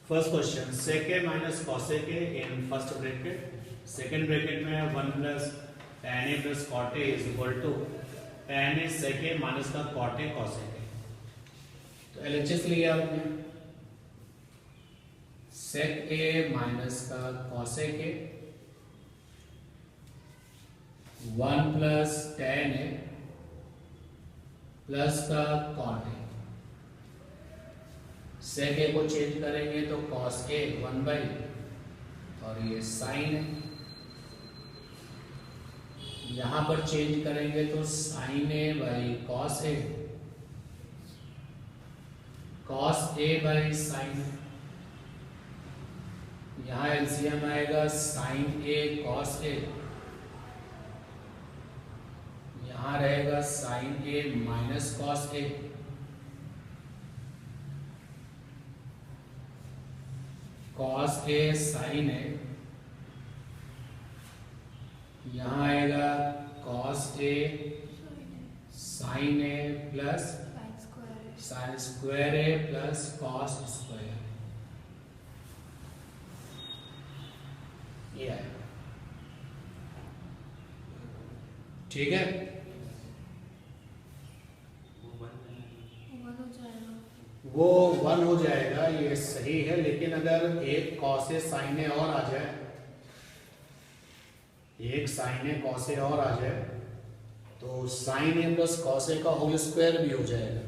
First question sec a minus cos a in first bracket, second bracket में 1 plus tan a plus cot a is equal to tan a sec a minus का cot a cos a। तो LHS लिया आपने sec a minus का cos a के 1 plus tan a plus का cot a। सेक ए को change करेंगे तो कॉस ए 1 बाई और ये साइन है, यहां पर चेंज करेंगे तो sine A by cos A, cos A by sine, यहां एलसीएम आएगा साइन ए कॉस ए, यहां रहेगा sine A minus cos A, cos A sine A, यहां आएगा cos A sine A plus sine square A plus cos square, ये आएगा। ठीक है, वो 1 हो जाएगा, ये सही है। लेकिन अगर एक कॉस ए साइन ए और आ जाए, एक साइन ए कॉस ए और आ जाए तो sine A plus cos A का होल स्क्वायर भी हो जाएगा।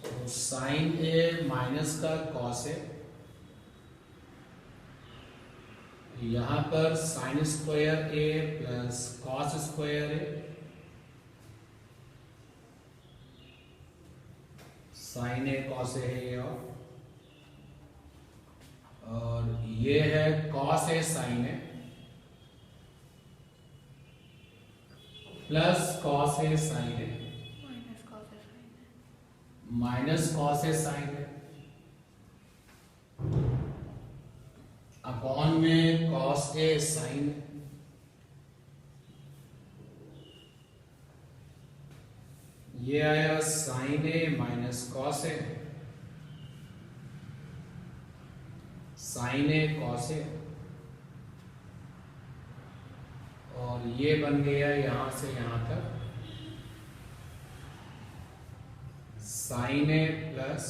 तो साइन ए माइनस का कॉस ए, यहां पर sign square A plus cos square A, sine A cos ए है ये, और ये है cos A sine A plus cos A sine A minus cos A sine A upon में कॉस ए साइन ए, ये आया sign A minus cos A, sine A cos ए, और ये बन गया यहां से यहां तक sign A plus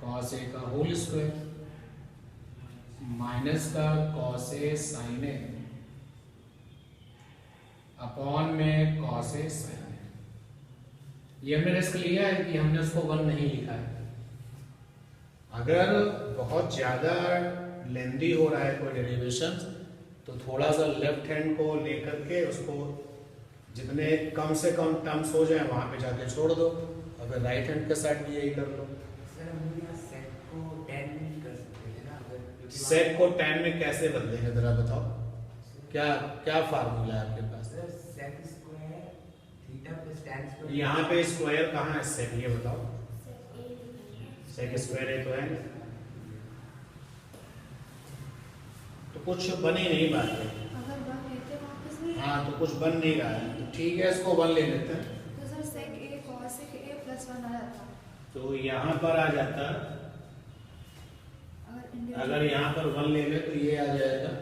cos A का होल स्क्वायर माइनस का cos A sine A upon में कॉस ए साइन। ये हमने रिस्क लिया है कि हमने उसको 1 नहीं लिखा है। अगर बहुत ज्यादा लेंदी हो रहा है कोई डेरिवेशन तो थोड़ा सा लेफ्ट हैंड को लेकर के उसको जितने कम से कम टर्म्स हो जाए वहां पे जाके छोड़ दो, अगर राइट हैंड के साइड भी यही कर लो। सर हम यहाँ सेक को tan में कर सकते हैं ना, अगर सेक को tan में कैसे बदलेंगे जरा बताओ, क्या क्या फार्मूला है आपके पास? Sir sec square theta plus tan square, यहाँ पे स्क्वायर कहाँ है सेक, ये बताओ। सेक स्क्वायर है तो है, तो कुछ बन ही नहीं बात है। अगर 1 लेते वापस नहीं, हाँ तो कुछ बन नहीं रहा है, तो ठीक है इसको 1 ले लेते हैं। तो sir sec a cos a plus 1 आ जाता। तो यहाँ पर आ जाता, अगर यहाँ पर 1 ले ले तो ये आ जाएगा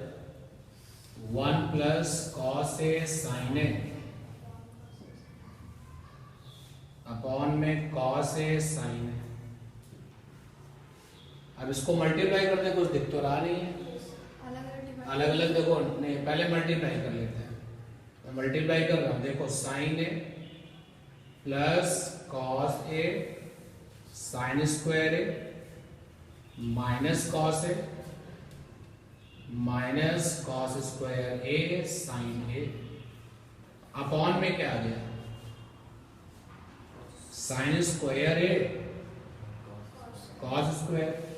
1 plus cos A sine A upon में कॉस ए साइन ए। अब इसको मल्टीप्लाई करने कुछ दिख तो रहा नहीं है, अलग अलग देखो, नहीं पहले मल्टीप्लाई कर लेते हैं। मैं मल्टीप्लाई कर रहा हूं, देखो sign A plus cos A sign square A minus cos A minus cos square A sine A upon में क्या आ गया sine square A cos square.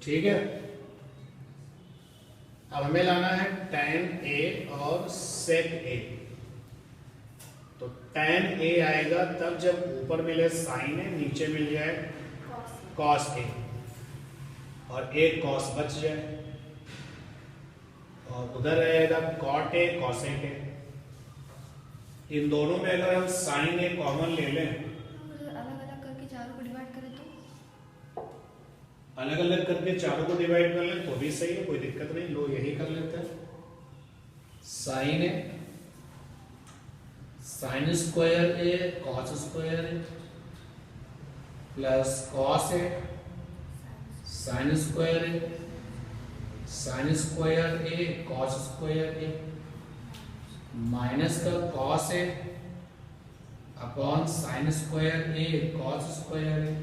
ठीक है, अब हमें लाना है tan a और sec a। तो tan a आएगा तब जब ऊपर मिले sin a, नीचे मिल जाए cos a, और एक cos बच जाए, और उधर रहेगा cot a cosec a। इन दोनों में अगर हम sin a कॉमन ले लें, अलग अलग करके चारों को अलग अलग करके चारों को डिवाइड कर लें तो भी सही है, कोई दिक्कत नहीं। लो यही कर लेते हैं। Sign A sign square A cos square A plus cos A sign square A sign square A cos square A minus का cos A upon sine square A cos square A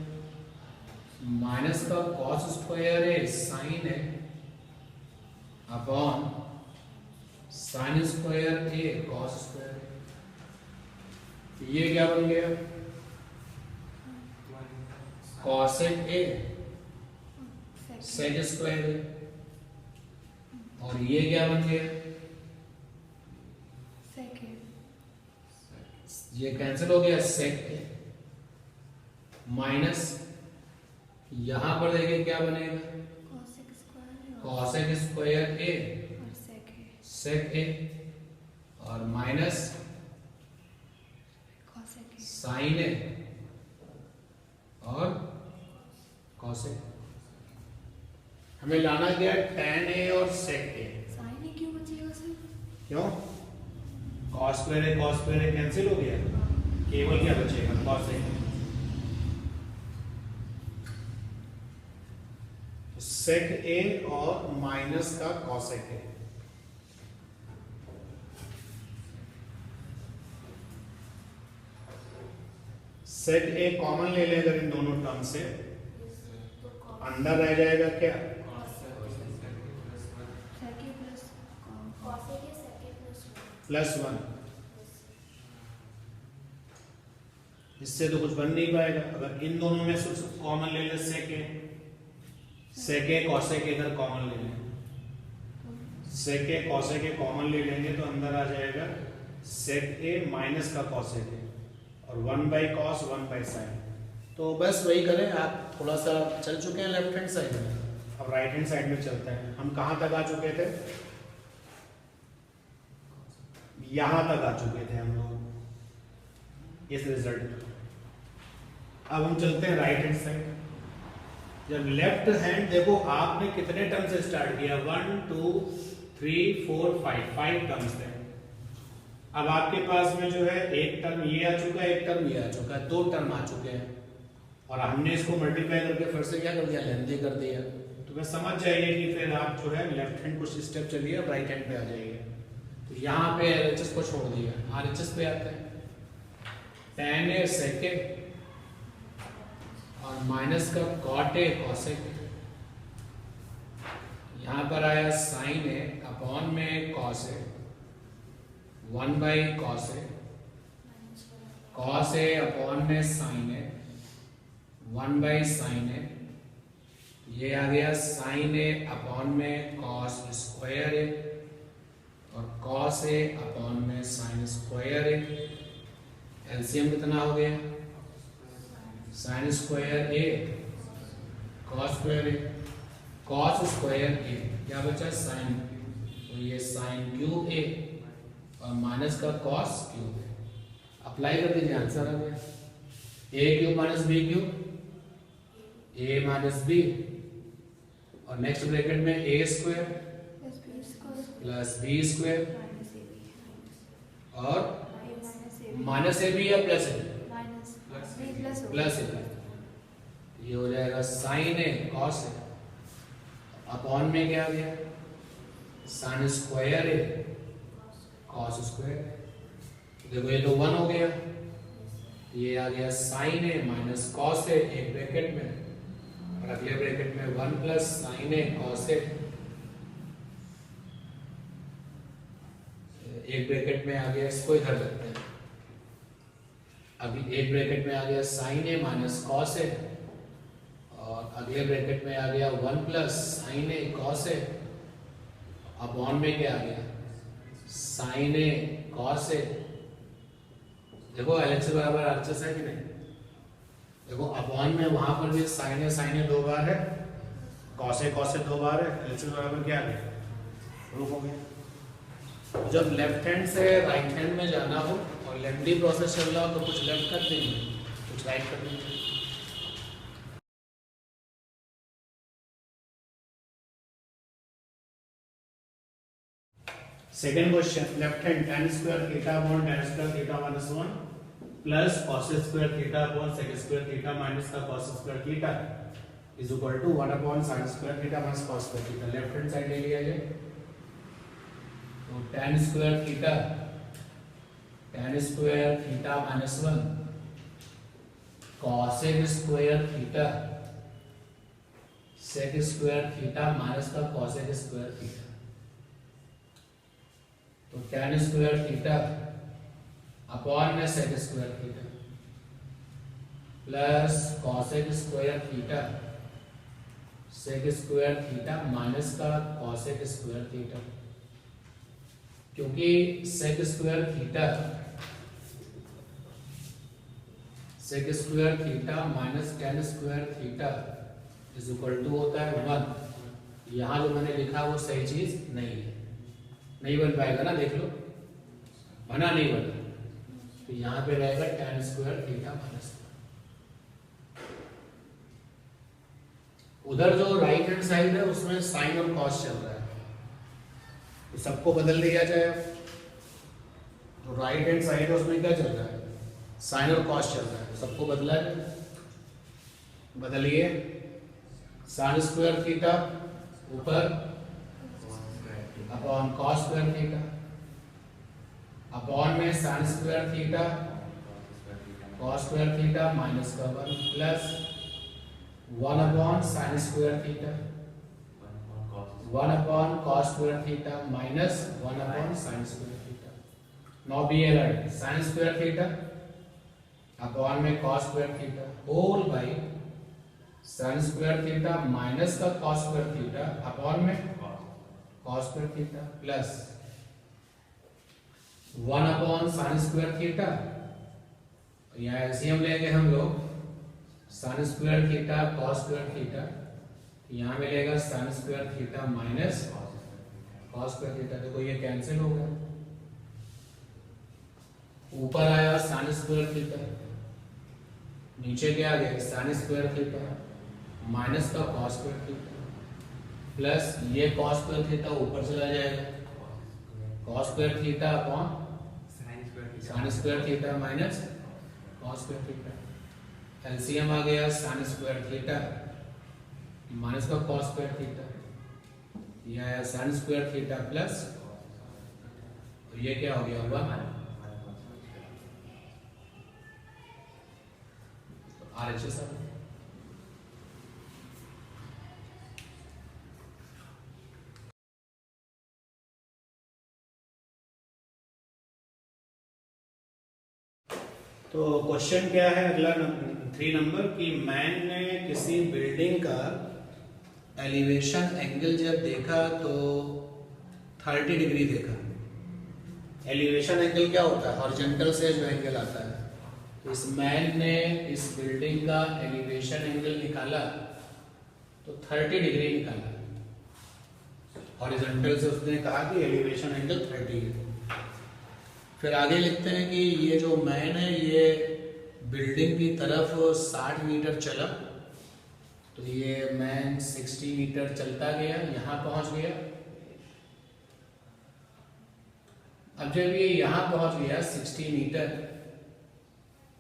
minus का cos square A sine A upon sine square A cos square ए। ये क्या बन गया? Cosec A sec square ए। और ये क्या बन गया? सेक ए। ये कैंसिल हो गया, सेक ए माइनस यहां पर देखिए क्या बनेगा? कॉसेक स्क्वायर कॉसेक स्क्वायर ए और सेक ए। सेक ए और माइनस कॉसेक ए। साइन ए और कॉसेक। हमें लाना क्या? tan ए और sec ए। साइन ए क्यों बचेगा सर? क्यों? cos स्क्वायर ए कैंसिल हो गया, केवल क्या बचेगा? cos ए। sec ए और माइनस का cosec ए। sec ए कॉमन ले लें अगर इन दोनों टर्म से, अंदर रह जाएगा क्या? Sec A plus cosec A sec A plus plus 1। इससे तो कुछ बन नहीं पाएगा। अगर इन दोनों में से कॉमन ले ले sec ए cosec ए इधर कॉमन ले लें, sec ए cosec ए कॉमन ले लेंगे तो अंदर आ जाएगा sec ए माइनस का cosec ए और 1 बाई cos 1 बाई sin। तो बस वही करें। आप थोड़ा सा चल चुके हैं लेफ्ट हैंड साइड में, अब राइट हैंड साइड में चलते हैं। हम कहां तक आ चुके थे? यहां तक आ चुके थे हम लोग इस रिजल्ट में। अब हम चलते हैं राइट हैंड साइड। जब लेफ्ट हैंड देखो, आपने कितने टर्म से स्टार्ट किया? 1 2 3 4 5 टर्म्स थे। अब आपके पास में जो है एक टर्म ये आ चुका है, एक टर्म ये आ चुका है, 2 टर्म आ चुके हैं और हमने इसको मल्टीप्लाई करके फिर से क्या कर दिया? लेंथी कर दिया। तो मैं समझ जाइए कि फिर आप जो है लेफ्ट हैंड कुछ स्टेप चलिए, अब राइट हैंड पे आ जाइए। तो यहाँ पे एलएचएस को छोड़ दिया, आरएचएस पे आते हैं। tan ए sec ए और माइनस का cot ए cosec ए। यहाँ पर आया sin ए अपॉन में cos A 1 by cos A, cos A upon में sin ए 1 बाई sin ए। ये आ गया sin ए अपॉन में cos स्क्वायर ए और cos ए अपॉन में sin स्क्वायर ए। एलसीएम कितना हो गया? sin स्क्वायर ए cos स्क्वायर ए, cos स्क्वायर ए क्या बचा? sin। तो ये sin क्यूब ए और माइनस का cos क्यूब ए। अप्लाई कर दीजिए, आंसर आ गया। A cube minus B cube, A minus B और नेक्स्ट ब्रैकेट में A square plus B square plus B square minus A B और माइनस माइनस ए बी या plus A B? Minus B plus plus A. ये हो जाएगा sine A cos A upon में क्या आ गया? Sine square A cos square. देखो ये तो 1 हो गया, ये आ गया साइन ए माइनस कॉस ए एक ब्रैकेट में और अगले ब्रैकेट में 1 प्लस साइन ए कॉस ए। एक ब्रैकेट में आ गया, इसको इधर रखते हैं। अभी एक ब्रैकेट में आ गया साइन ए माइनस कॉस ए और अगले ब्रैकेट में आ गया 1 plus sign A cos A upon में क्या आ गया? साइन ए कॉस ए। देखो एलएचएस बराबर आरएचएस है कि नहीं? देखो अपॉन में वहां पर भी साइन ए 2 बार है, कॉस ए 2 बार है। एलएचएस बराबर क्या आ गया? प्रूफ हो गया। जब लेफ्ट हैंड से राइट हैंड में जाना हो और लेंथी प्रोसेस चल रहा हो तो कुछ लेफ्ट कर देंगे, कुछ राइट कर देंगे। Second question left hand tan square theta upon tan square theta minus 1 plus cos square theta upon sec square theta minus का cos square theta is equal to 1 upon sin square theta minus cos square theta. Left hand side ले लिया जाए तो tan square theta minus 1 cos square theta sec square theta minus का cos square theta. तो tan square theta upon में sec square theta plus cos square theta sec square theta minus का cos square theta. क्योंकि sec square theta minus tan square theta is equal to होता है 1। यहाँ जो मैंने लिखा वो सही चीज नहीं है, नहीं बन पाएगा ना, देख लो बना नहीं बना। तो यहाँ पे रहेगा tan स्क्वायर थीटा माइनस। उधर जो राइट हैंड साइड है उसमें साइन और कॉस चल रहा है, तो सबको बदल दिया जाए। तो राइट हैंड साइड है उसमें क्या चल रहा है, साइन और कॉस चल रहा है, तो सबको बदला जाए। बदलिए साइन स्क्वायर थीटा ऊपर upon cos square theta upon में sine square theta cos square theta minus का 1 plus 1 upon sine square theta 1 upon cos square theta minus 1 upon sine square theta. Now be alert, sine square theta upon में cos square theta whole by sine square theta minus का cos square theta upon में cos square theta plus 1 upon sine square theta. यहाँ LCM लेंगे हम लोग, sign square theta cos square theta, यहाँ मिलेगा sign square theta minus cos square theta. देखो ये कैंसिल हो गया, ऊपर आया साइन स्क्वायर थीटा, नीचे क्या आ गया साइन स्क्वायर थीटा माइनस का कॉस स्क्वायर थीटा प्लस ये कॉस स्क्वायर थीटा ऊपर चला जाएगा, cos square theta upon sine square theta minus cos square theta. LCM आ गया साइन स्क्वायर थीटा माइनस का कॉस स्क्वायर थीटा, ये आया साइन स्क्वायर थीटा प्लस ये क्या हो गया 1 RHS। तो क्वेश्चन क्या है अगला 3 नंबर कि मैन ने किसी बिल्डिंग का एलिवेशन एंगल जब देखा तो 30 डिग्री देखा। एलिवेशन एंगल क्या होता है, हॉरिजॉन्टल से जो एंगल आता है। तो इस मैन ने इस बिल्डिंग का एलिवेशन एंगल निकाला तो 30 डिग्री निकाला। हॉरिजॉन्टल से उसने कहा कि एलिवेशन एंगल 30 है। फिर आगे लिखते हैं कि ये जो मैन है ये बिल्डिंग की तरफ 60 मीटर चला, तो ये मैन 60 मीटर चलता गया, यहां पहुंच गया। अब जब ये यहां पहुंच गया 60 मीटर,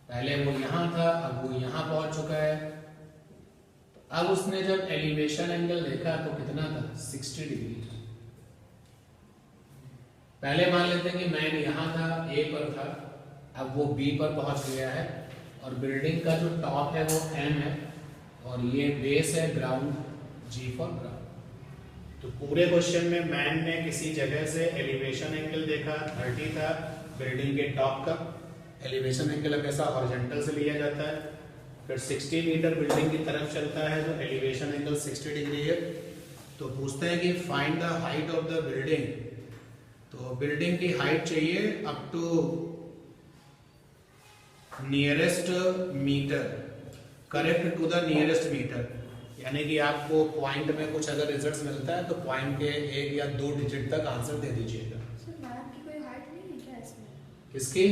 पहले वो यहां था अब वो यहां पहुंच चुका है। अब उसने जब एलिवेशन एंगल देखा तो कितना था 60 डिग्री। पहले मान लेते हैं कि मैन यहां था ए पर था, अब वो बी पर पहुंच गया है और बिल्डिंग का जो टॉप है वो एम है और ये बेस है ग्राउंड, जी फॉर ग्राउंड। तो पूरे क्वेश्चन में मैन ने किसी जगह से एलिवेशन एंगल देखा 30 था बिल्डिंग के टॉप का। एलिवेशन एंगल अब ऐसा हॉरिजॉन्टल से लिया जाता है। फिर 60 मीटर बिल्डिंग की तरफ चलता है तो एलिवेशन एंगल 60 डिग्री है। तो पूछते हैं कि find the height of the building. तो बिल्डिंग की हाइट चाहिए up to nearest metre, correct to the nearest metre. यानी कि आपको पॉइंट में कुछ अगर रिजल्ट मिलता है तो पॉइंट के 1 या 2 डिजिट तक आंसर दे दीजिएगा। मैन की कोई हाइट नहीं है क्या इसमें? किसकी?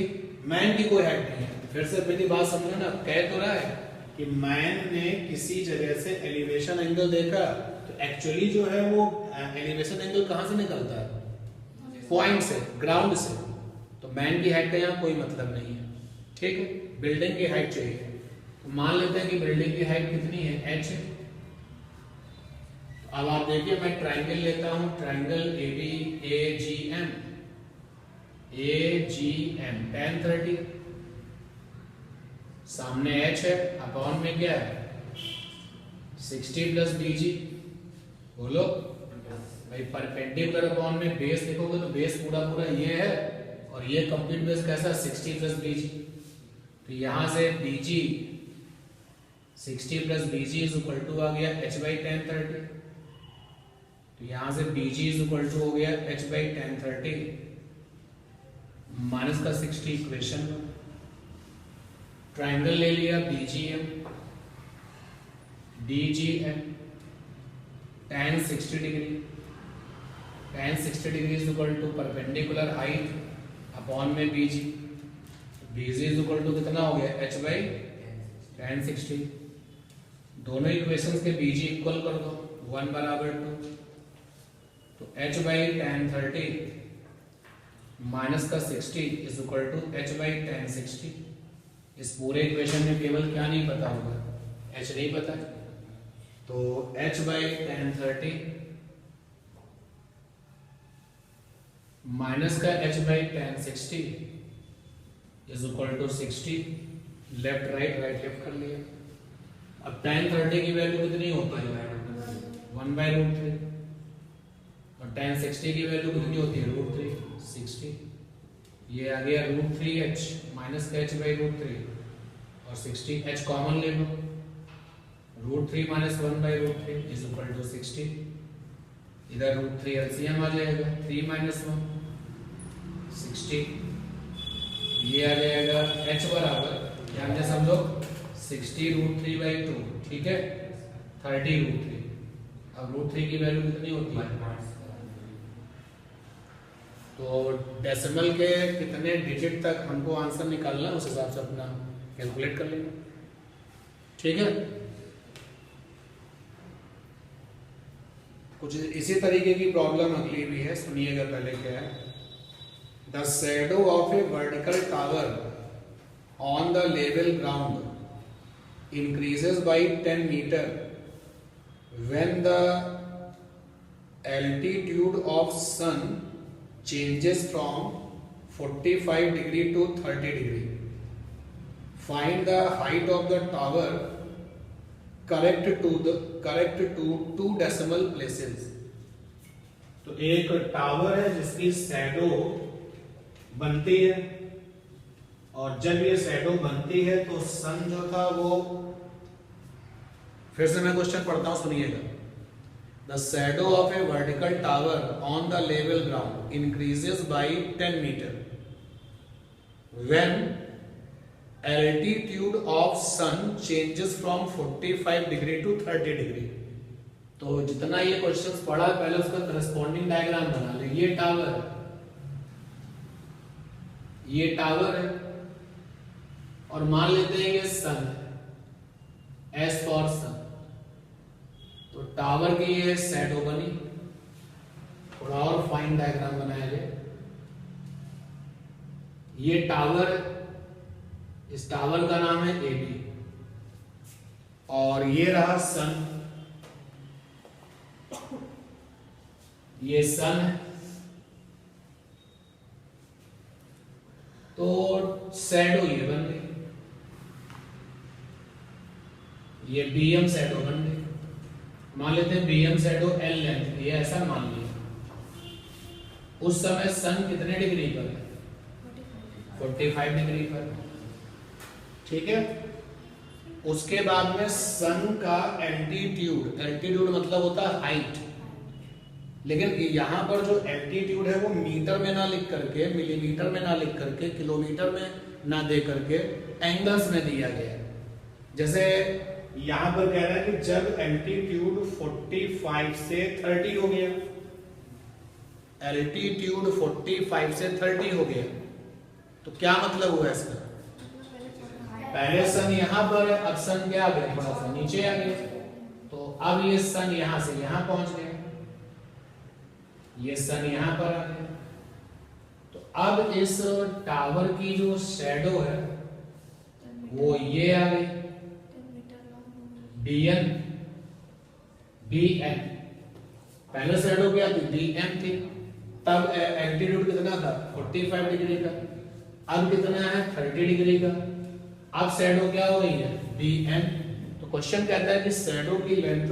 मैन की कोई हाइट नहीं है। फिर से मेरी बात समझो ना, कह तो रहा है कि मैन ने किसी जगह से एलिवेशन एंगल देखा, तो एक्चुअली जो है वो एलिवेशन एंगल कहां से निकलता है? पॉइंट से, ग्राउंड से, तो मैन की हाइट का यहाँ कोई मतलब नहीं है, ठीक है। बिल्डिंग की हाइट चाहिए, तो मान लेते हैं कि बिल्डिंग की हाइट कितनी है, h है। तो अब आप देखिए मैं ट्राइंगल लेता हूं, ट्राइंगल AGM tan 30, सामने h है, अपॉन में क्या है 60 प्लस BG, बोलो भाई परपेंडिकुलर अपॉन में बेस देखोगे तो बेस पूरा पूरा ये है और ये कंप्लीट बेस कैसा 60 प्लस BG, तो यहां से BG 60 plus BG is equal to आ गया h बाई tan 30, तो यहां से BG इज इक्वल टू हो गया h बाई tan 30 माइनस का 60 इक्वेशन में। ट्राइंगल ले लिया BGM DGM tan 60 degree, tan 60 degree is equal to perpendicular height upon में BG, BG is equal to कितना हो गया h बाई tan 60, दोनों इक्वेशंस के BG इक्वल कर दो 1 बराबर 2, तो h बाई tan 30 माइनस का 60 is equal to h by tan 60। इस पूरे इक्वेशन में केवल क्या नहीं पता होगा, h नहीं पता, तो h बाई tan 30 माइनस का h by tan 60 is equal to 60, left right right left कर लिया। अब tan 30 की वैल्यू कितनी होती है 1 बाई रूट 3 और tan 60 की वैल्यू कितनी होती है रूट 3 60, ये आ गया रूट 3h माइनस का h बाई रूट 3 और 60, h कॉमन ले लो, root 3 minus 1 by root 3 is equal to 60, इधर रूट 3 एलसीएम आ जाएगा 3 माइनस 1 60, ये आ जाएगा h बराबर ध्यान से समझो 60 रूट 3 बाई 2, ठीक है 30 रूट 3। अब रूट 3 की वैल्यू कितनी होती है, तो डेसिमल के कितने डिजिट तक हमको आंसर निकालना उस हिसाब से अपना कैलकुलेट कर लेंगे, ठीक है। कुछ इसी तरीके की प्रॉब्लम अगली भी है, सुनिएगा पहले क्या है। The shadow of a vertical tower on the level ground increases by 10 meter when the altitude of sun changes from 45 degree to 30 degree. Find the height of the tower correct to 2 decimal places. तो एक tower है जिसकी shadow बनती है और जब ये shadow बनती है तो सन जो था वो, फिर से मैं क्वेश्चन पढ़ता हूं सुनिएगा। The shadow of a vertical tower on the level ground increases by 10 metre when altitude of sun changes from 45 degree to 30 degree. तो जितना ये क्वेश्चन पढ़ा पहले उसका करस्पॉन्डिंग डायग्राम बना ले। ये टावर है और मान लेते हैं ये सन है, एस फॉर सन। तो टावर की ये शैडो बनी, थोड़ा और फाइन डायग्राम बनाया जाए। ये टावर, इस टावर का नाम है एबी और ये रहा सन, ये सन है। तो शैडो ये बन गई, ये बीएम शैडो बन गई। मान लेते हैं बीएम शैडो एल लेंथ, ये ऐसा मान लिया। उस समय सन कितने डिग्री पर है 45 डिग्री पर, ठीक है। उसके बाद में सन का एल्टीट्यूड मतलब होता है हाइट, लेकिन यहां पर जो एल्टीट्यूड है वो मीटर में ना लिख करके, मिलीमीटर में ना लिख करके, किलोमीटर में ना दे करके एंगल्स में दिया गया है। जैसे यहां पर कह रहा है कि जब एल्टीट्यूड 45 से 30 हो गया, एल्टीट्यूड 45 से 30 हो गया, तो क्या मतलब हुआ इसका? पहले सन यहां पर है, अब सन क्या आ गया, थोड़ा सा नीचे आ गया। तो अब ये सन यहां से यहां पहुंच गया, ये सन यहां पर आ गया। अब इस टावर की जो शैडो है वो ये आ गई 10 मीटर लॉन्ग। DN BN। पहले शैडो क्या थी? DM थी। तब एल्टीट्यूड कितना था? 45 डिग्री का। अब कितना है? 30 डिग्री का। अब शैडो क्या हो गई है? BN। तो क्वेश्चन कहता है कि शैडो की लेंथ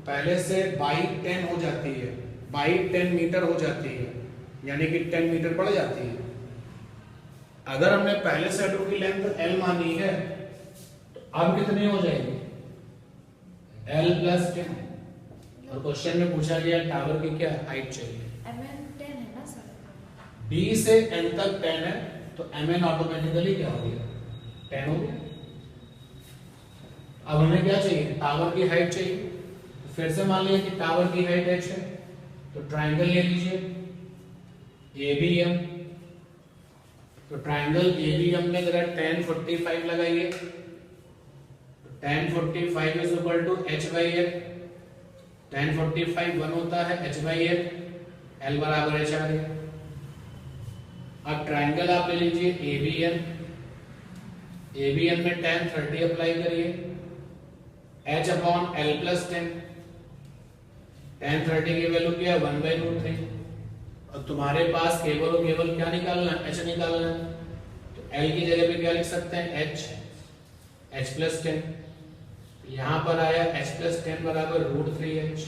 पहले से बाई 10 हो जाती है, बाई 10 मीटर हो जाती है, यानी कि 10 मीटर पड़ जाती है। अगर हमने पहले शैडो की लेंथ L मानी है तो अब कितनी हो जाएगी? L + 10। और क्वेश्चन में पूछा गया टावर की क्या हाइट चाहिए? MN 10 है ना सर? B से N तक 10 है तो MN ऑटोमेटिकली क्या हो गया? 10 हो गया। अब हमें क्या चाहिए? टावर की हाइट चाहिए। तो फिर से मान लिया कि टावर की हाइट h है, तो ट्रायंगल ले लीजिए ABM। तो ट्रायंगल ABM में जरा tan 45 लगाइए, तो tan 45 is equal to h/l। tan 45 1 होता है h/l, l बराबर h आ गया। अब ट्रायंगल आप ले लीजिए ABN। ABN में tan 30 अप्लाई करिए, h/l + 10। tan 30 की वैल्यू क्या है? 1/√3। और तुम्हारे पास केवल और केवल क्या निकालना है? h निकालना है। तो l की जगह पे क्या लिख सकते हैं? h + 10। यहां पर आया h + 10 बराबर √3h।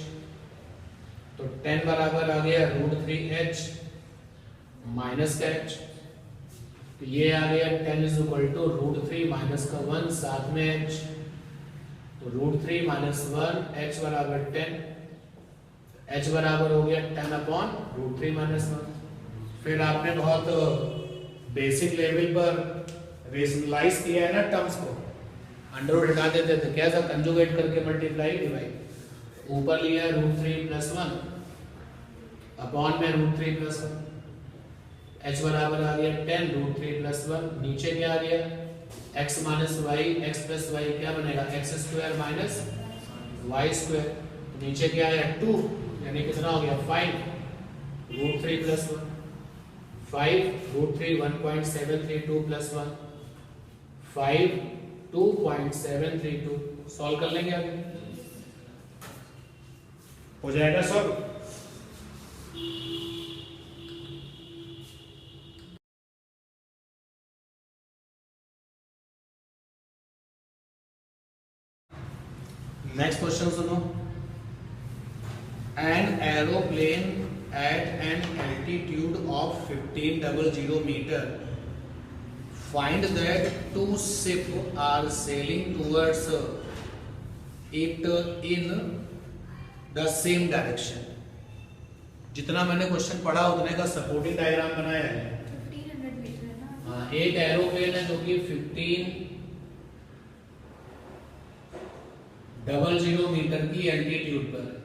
तो 10 बराबर आ गया √3h माइनस का h। तो ये आ गया 10 इज इक्वल टू √3 माइनस का 1 साथ में h। तो √3 - 1 h बराबर 10। h बराबर हो गया 10/√3 - 1। फिर आपने बहुत बेसिक लेवल पर रेशनलाइज किया है ना टर्म्स को। अंडर हटा देते थे, कैसा? कंजुगेट करके मल्टीप्लाई डिवाइड। ऊपर लिया √3 + 1 अपॉन में √3 + 1। h बराबर आ गया 10 √3 + 1। नीचे क्या आ गया? x - y, x + y क्या बनेगा? x² - y²। नीचे क्या आया? 2, यानी कितना हो गया? 5 √3 + 1। 5 √3 1.732 + 1 5 2.732। सॉल्व कर लेंगे अभी, हो जाएगा सॉल्व। नेक्स्ट क्वेश्चन सुनो। An aeroplane at an altitude of 1500 meter, find that two ships are sailing towards it in the same direction। जितना मैंने क्वेश्चन पढ़ा उतने का सपोर्टिंग डायग्राम बनाया है। 1500 मीटर है ना? हाँ, एक एरोप्लेन है जो कि 1500 मीटर की एल्टीट्यूड पर है।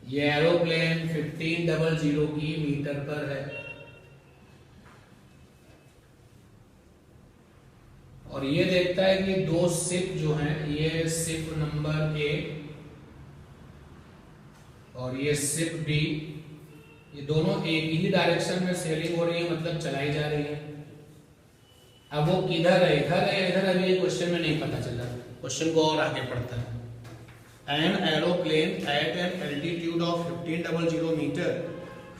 ये एरोप्लेन 1500 की मीटर पर है और ये देखता है कि दो शिप जो हैं, ये शिप नंबर A और ये शिप B, ये दोनों एक ही डायरेक्शन में सेलिंग हो रही है, मतलब चलाई जा रही है। अब वो किधर है, इधर है, इधर, अभी ये क्वेश्चन में नहीं पता चला। क्वेश्चन को और आगे पढ़ता है। An aeroplane at an altitude of 1500 meter,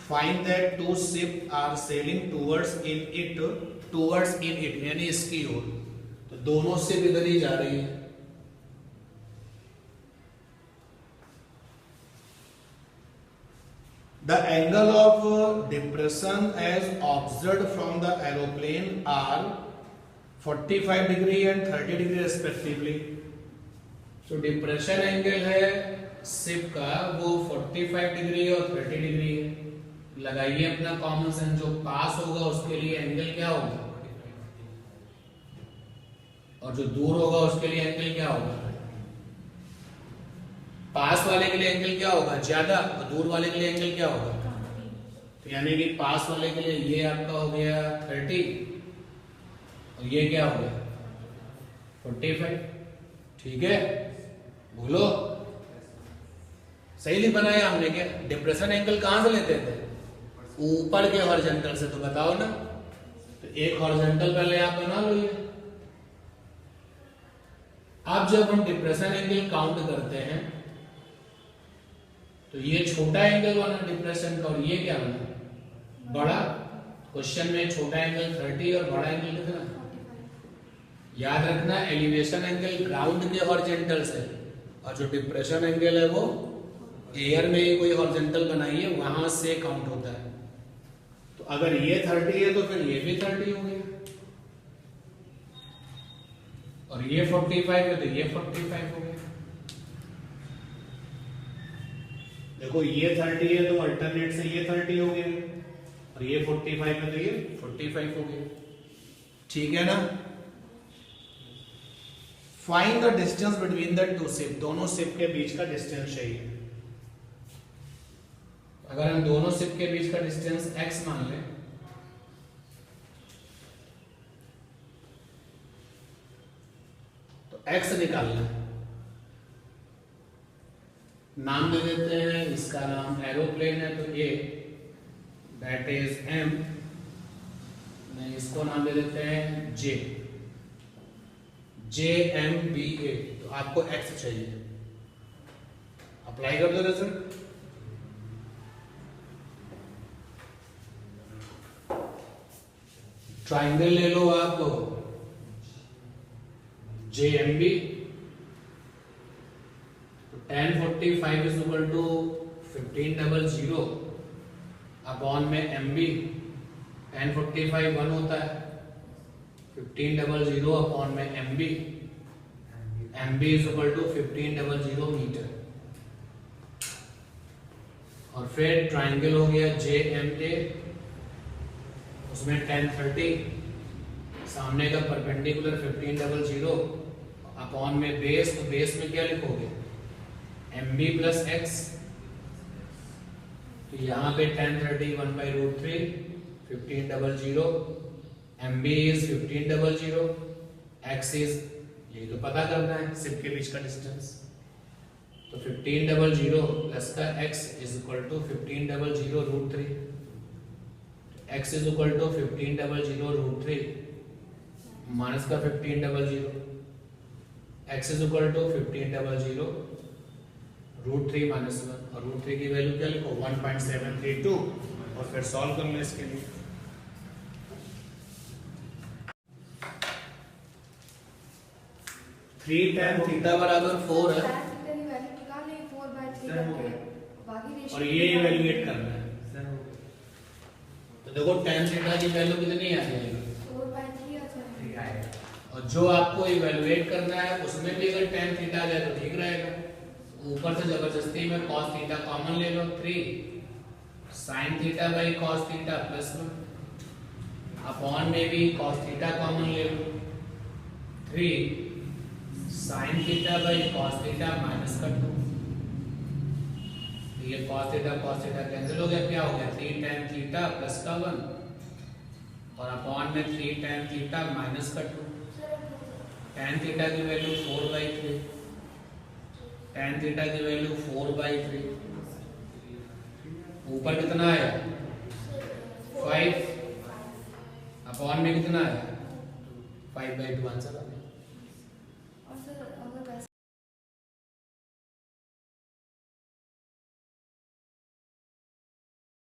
find that two ships are sailing towards it, यानी इसकी ओर। तो दोनों शिप इधर ही जा रही है। The angle of depression as observed from the aeroplane are 45 degree and 30 degree respectively। तो डिप्रेशन एंगल है शिप का, वो 45 डिग्री और 30 डिग्री है। लगाइए अपना कॉमन सेंस, जो पास होगा उसके लिए एंगल क्या होगा और जो दूर होगा उसके लिए एंगल क्या होगा? पास वाले के लिए एंगल क्या होगा? ज्यादा, और दूर वाले के लिए एंगल क्या होगा? तो यानी कि पास वाले के लिए ये आपका हो गया 30 और ये क्या हो गया 45। ठीक है, बोलो। सही नहीं बनाया हमने क्या? डिप्रेशन एंगल कहां से लेते थे? ऊपर के हॉरिजॉन्टल से। तो बताओ ना, तो एक हॉरिजॉन्टल पहले आप बना लो ये। अब जब हम डिप्रेशन एंगल काउंट करते हैं तो ये छोटा एंगल बना डिप्रेशन का, और ये क्या बना? बड़ा। क्वेश्चन में छोटा एंगल 30 और बड़ा एंगल कितना? 45। याद रखना, एलिवेशन एंगल ग्राउंड के हॉरिजॉन्टल से, और जो डिप्रेशन एंगल है वो एयर में ही कोई हॉरिजॉन्टल बनाइए वहां से काउंट होता है। तो अगर ये 30 है तो फिर ये भी 30 हो गया, और ये 45 है तो ये 45 हो गया। देखो ये 30 है तो अल्टरनेट से ये 30 हो गया, और ये 45 है तो ये 45 हो गया। ठीक है ना? Find the distance between the two ship. दोनों शिप के बीच का डिस्टेंस चाहिए। अगर हम दोनों शिप के बीच का डिस्टेंस x मान लें, तो x निकालना है। नाम दे देते हैं, इसका नाम एरोप्लेन है तो a, दैट इज m, नहीं इसको नाम दे देते हैं j, JMBA। तो आपको x चाहिए, अप्लाई कर दो रिजल्ट। ट्राइंगल ले लो आप JMB, तो tan 45 is equal to 1500 upon में MB। tan 45 1 होता है, 1500 अपॉन में MB। MB is equal to 1500 metre. और फिर ट्राइंगल हो गया JMA, उसमें tan 30, सामने का परपेंडिकुलर 1500 अपॉन में बेस, तो बेस में क्या लिखोगे? MB plus x। तो यहाँ पे tan 30 1/√3, 1500, MB is 1500, x is, ये तो पता करना है शिप के बीच का डिस्टेंस। तो 1500 प्लस का x is equal to 1500√3। x is equal to 1500√3 minus का 1500, x is equal to 1500√3 minus 1, और √3 की वैल्यू क्या लिखो? 1.732, और फिर सॉल्व कर लो इसके लिए। थ्री tan थीटा बराबर 4 है, Tan थीटा की वैल्यू निकाल लें 4/3 करके, बाकी रेशियो और ये इवैल्यूएट करना है। तो देखो tan थीटा की वैल्यू कितनी आ जाएगी? 4/3 आ जाएगा। और जो आपको इवैल्यूएट करना है उसमें भी अगर tan थीटा आ जाए तो ठीक रहेगा। ऊपर से जबरदस्ती में cos थीटा कॉमन ले लो, 3 sin theta by cos theta plus 1, upon में भी cos थीटा कॉमन ले लो, 3 sin theta by cos theta minus का 2। ये cos थीटा कैंसिल हो गया, क्या हो गया? 3 tan थीटा प्लस का 1, और अपॉन में 3 tan थीटा माइनस का 2। tan थीटा की वैल्यू 4/3, tan थीटा की वैल्यू 4/3। ऊपर कितना आया? 5, अपॉन में कितना आया? 5/2 आंसर।